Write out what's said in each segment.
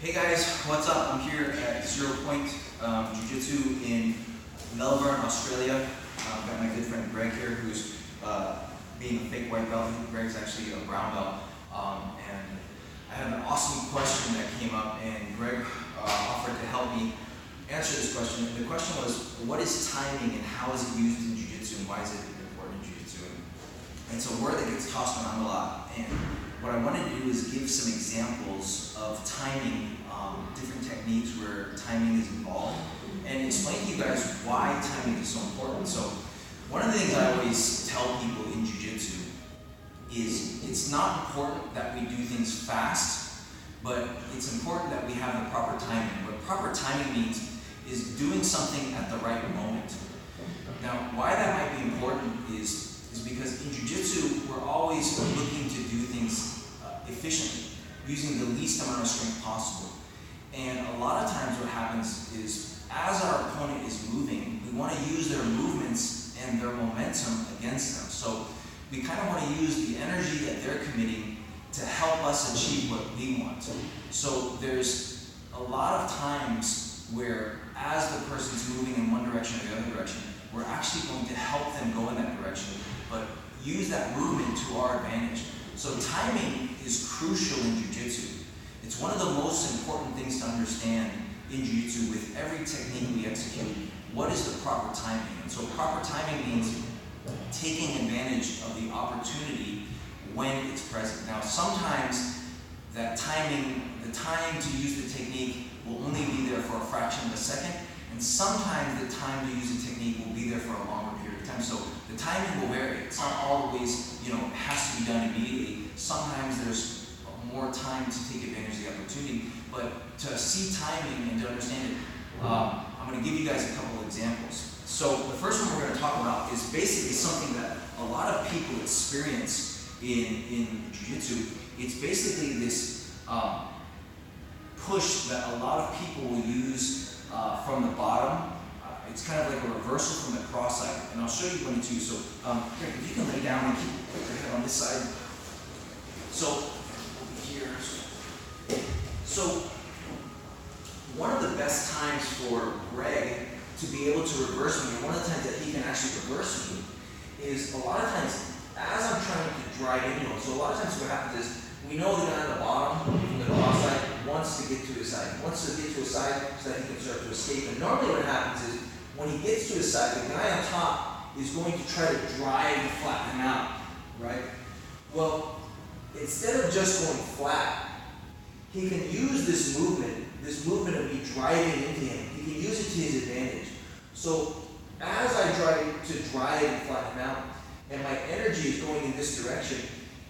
Hey guys, what's up? I'm here at 0 Point Jiu-Jitsu in Melbourne, Australia. I've got my good friend Greg here, who's being a fake white belt. Greg's actually a brown belt. And I had an awesome question that came up, and Greg offered to help me answer this question. And the question was, what is timing and how is it used in Jiu-Jitsu and why is it important in Jiu-Jitsu? And it's a word that gets tossed around a lot. And what I wanted to do is give some examples of timing, different techniques where timing is involved, and explain to you guys why timing is so important. So one of the things I always tell people in Jiu-Jitsu is it's not important that we do things fast, but it's important that we have the proper timing. What proper timing means is doing something at the right moment. Now, why that might be important is because in Jiu-Jitsu, we're always looking to do things efficiently, using the least amount of strength possible. And a lot of times what happens is, as our opponent is moving, we want to use their movements and their momentum against them. So we kind of want to use the energy that they're committing to help us achieve what we want. So there's a lot of times where, as the person's moving in one direction or the other direction, we're actually going to help them go in that direction, but use that movement to our advantage. So timing is crucial in Jiu-Jitsu. It's one of the most important things to understand in Jiu-Jitsu with every technique we execute. What is the proper timing? And so proper timing means taking advantage of the opportunity when it's present. Now, sometimes that timing, the time to use the technique will only be there for a fraction of a second, and sometimes the time to use the technique will be there for a longer period of time. So the timing will vary. It's not always, has to be done immediately. Sometimes there's more time to take advantage of the opportunity, but to see timing and to understand it, I'm going to give you guys a couple of examples. So the first one we're going to talk about is basically something that a lot of people experience in Jiu-Jitsu. It's basically this push that a lot of people will use from the bottom. It's kind of like a reversal from the cross side, and I'll show you one too. So if you can lay down and keep your head on this side. So here. So one of the best times for Greg to be able to reverse me, and one of the times that he can actually reverse me, is a lot of times as I'm trying to drive into him. So a lot of times what happens is, we know the guy on the bottom, from the cross side, wants to get to his side. He wants to get to his side so that he can start to escape. And normally what happens is, when he gets to his side, the guy on top is going to try to drive to flatten him out, right? Well, instead of just going flat, he can use this movement of me driving into him. He can use it to his advantage. So as I try to drive and flatten him out, and my energy is going in this direction,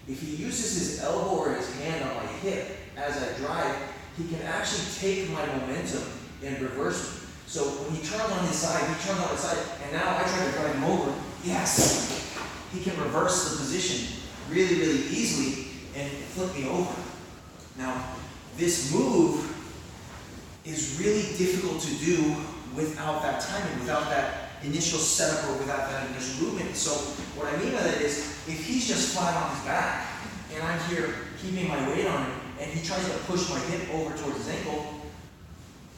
if he uses his elbow or his hand on my hip as I drive, he can actually take my momentum and reverse me. So when he turns on his side, and now I try to drive him over, yes, he can reverse the position really, really easily and flip me over. Now, this move is really difficult to do without that timing, without that initial setup or without that initial movement. So what I mean by that is, if he's just flat on his back and I'm here keeping my weight on him and he tries to push my hip over towards his ankle,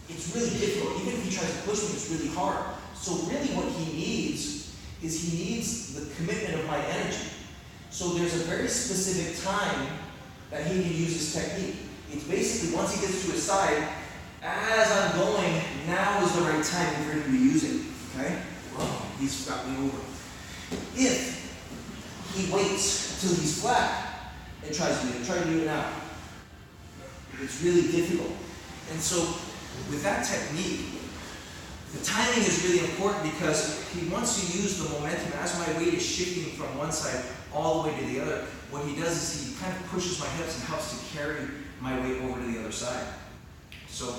it's really difficult. Even if he tries to push me, it's really hard. So really what he needs is he needs the commitment of my energy. So there's a very specific time that he can use this technique. It's basically once he gets to his side, as I'm going, now is the right time for him to be using. Okay? Whoa, he's got me over. If he waits till he's flat and tries to do it now, it's really difficult. And so with that technique, the timing is really important because he wants to use the momentum as my weight is shifting from one side all the way to the other. What he does is he kind of pushes my hips and helps to carry my weight over to the other side. So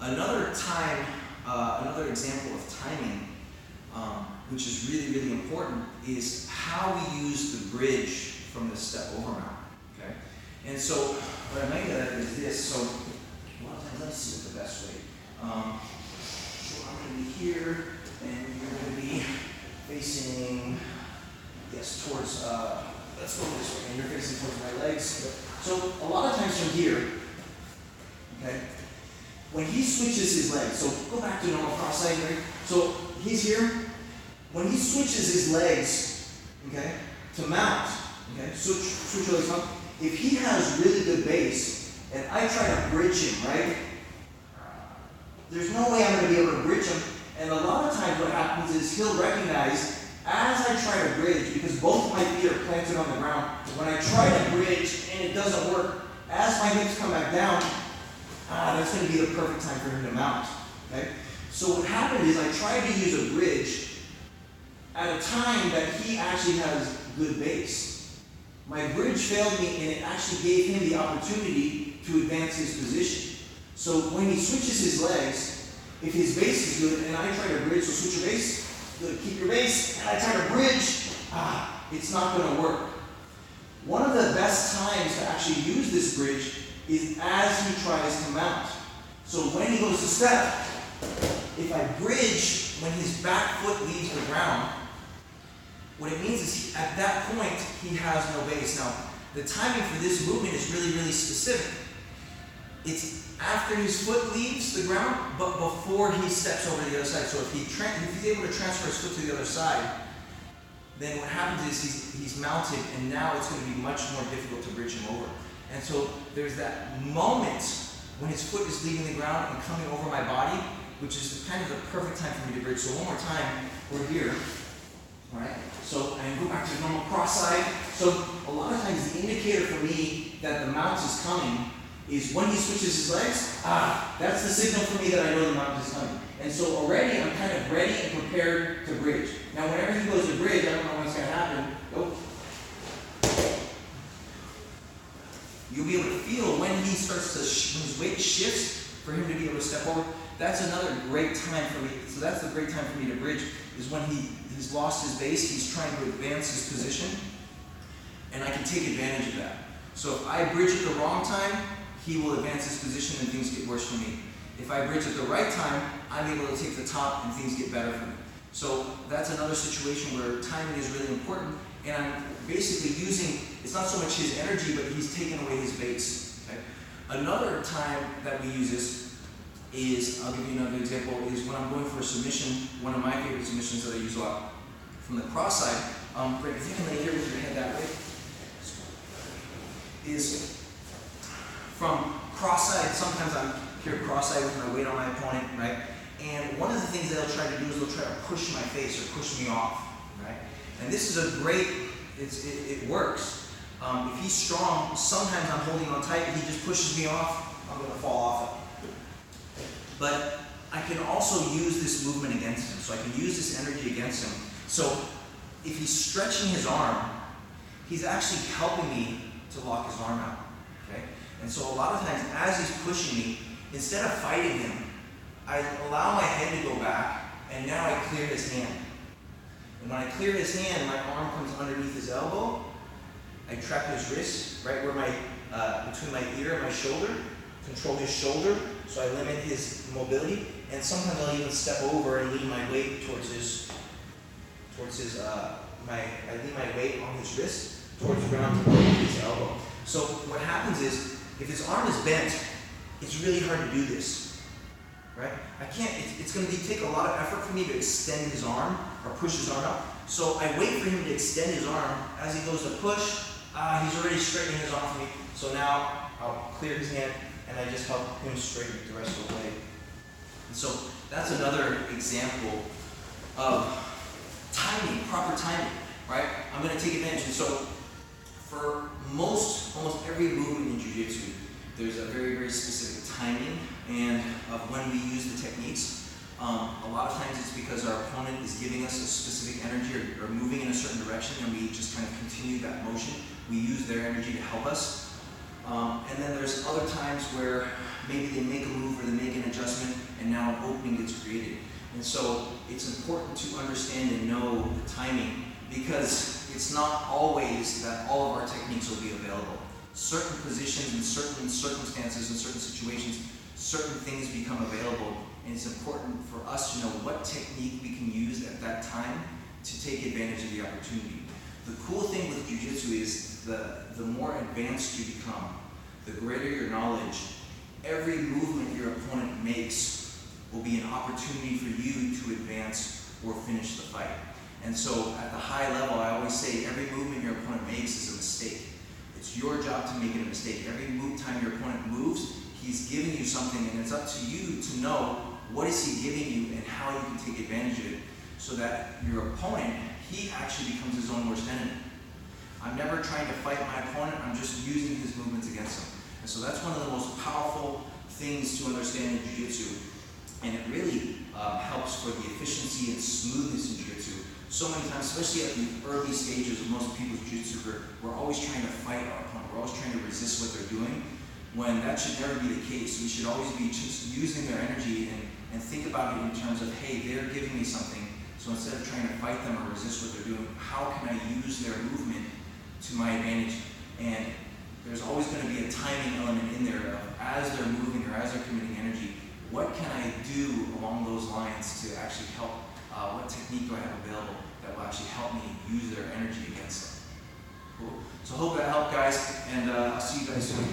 another example of timing, which is really, really important, is how we use the bridge from the step over mount. Okay? And so what I mean by that is this. So a lot of times, let's see what the best way. So I'm going to be here, and you're going to be facing, yes, towards, let's go this way, and you're facing towards my legs. So a lot of times from here, okay, when he switches his legs, so go back to normal cross-side, right? So he's here. When he switches his legs, okay, to mount, okay, switch your legs mount, if he has really good base, and I try to bridge him, right, there's no way I'm going to be able to bridge him. And a lot of times what happens is he'll recognize, as I try to bridge, because both my feet are planted on the ground, when I try to bridge and it doesn't work, as my hips come back down, that's going to be the perfect time for him to mount. Okay? So what happened is I tried to use a bridge at a time that he actually has good base. My bridge failed me, and it actually gave him the opportunity to advance his position. So when he switches his legs, if his base is good, and I try to bridge, so switch your base, good, keep your base, and I try to bridge, it's not going to work. One of the best times to actually use this bridge is as he tries to mount. So when he goes to step, if I bridge when his back foot leaves the ground, what it means is at that point, he has no base. Now, the timing for this movement is really, really specific. It's after his foot leaves the ground, but before he steps over to the other side. So if he's able to transfer his foot to the other side, then what happens is he's mounted, and now it's going to be much more difficult to bridge him over. And so there's that moment when his foot is leaving the ground and coming over my body, which is kind of the perfect time for me to bridge. So one more time, we're here. All right? So I go back to normal cross-side. So a lot of times the indicator for me that the mount is coming is when he switches his legs, that's the signal for me that I know the mount is coming. And so already I'm kind of ready and prepared to bridge. Now whenever he goes to bridge, I don't know what's going to happen. You'll be able to feel when he starts to, when his weight shifts, for him to be able to step over. That's another great time for me. So that's the great time for me to bridge, is when he's lost his base, he's trying to advance his position, and I can take advantage of that. So if I bridge at the wrong time, he will advance his position and things get worse for me. If I bridge at the right time, I'm able to take the top and things get better for me. So that's another situation where timing is really important, and I'm basically using, it's not so much his energy, but he's taken away his base. Okay? Another time that we use this is, I'll give you another example, is when I'm going for a submission. One of my favorite submissions that I use a lot from the cross side, Rick, if you can lay here with your head that way, is from cross side. Sometimes I'm here cross side with my weight on my opponent, right? And one of the things that they'll try to do is they'll try to push my face or push me off, right? And this is a great, it works. If he's strong, sometimes I'm holding on tight and he just pushes me off, I'm going to fall off it. But I can also use this movement against him. So I can use this energy against him. So if he's stretching his arm, he's actually helping me to lock his arm out, okay? And so a lot of times as he's pushing me, instead of fighting him, I allow my head to go back, and now I clear his hand. And when I clear his hand, my arm comes underneath his elbow. I trap his wrist, right where between my ear and my shoulder, control his shoulder, so I limit his mobility. And sometimes I'll even step over and lean my weight towards I lean my weight on his wrist towards the ground to his elbow. So what happens is, if his arm is bent, it's really hard to do this, right? I can't, it's going to take a lot of effort for me to extend his arm or push his arm out. So I wait for him to extend his arm. As he goes to push, he's already straightening his arm for me. So now I'll clear his hand and I just help him straighten it the rest of the way. And so that's another example of timing, proper timing, right? I'm going to take advantage. And so for almost every movement in Jiu Jitsu, there's a very, very specific timing and of when we use the techniques. A lot of times it's because our opponent is giving us a specific energy or moving in a certain direction, and we just kind of continue that motion. We use their energy to help us. And then there's other times where maybe they make a move or they make an adjustment, and now an opening gets created. And so it's important to understand and know the timing, because it's not always that all of our techniques will be available. Certain positions and certain circumstances and certain situations, certain things become available, and it's important for us to know what technique we can use at that time to take advantage of the opportunity. The cool thing with Jiu Jitsu is the more advanced you become, the greater your knowledge, every movement your opponent makes will be an opportunity for you to advance or finish the fight. And so at the high level, I always say every movement your opponent makes is a mistake. It's your job to make it a mistake. Every time your opponent moves, he's giving you something, and it's up to you to know what is he giving you and how you can take advantage of it so that your opponent, he actually becomes his own worst enemy. I'm never trying to fight my opponent, I'm just using his movements against him. And so that's one of the most powerful things to understand in Jiu-Jitsu. And it really helps for the efficiency and smoothness in Jiu-Jitsu. So many times, especially at the early stages of most people's Jiu-Jitsu, we're always trying to fight our opponent. We're always trying to resist what they're doing, when that should never be the case. We should always be just using their energy and think about it in terms of, hey, they're giving me something. So instead of trying to fight them or resist what they're doing, how can I use their movement to my advantage? And there's always going to be a timing element in there of, as they're moving or as they're committing energy, what can I do along those lines to actually help? What technique do I have available that will actually help me use their energy against them? Cool. So hope that helped, guys, and I'll see you guys soon.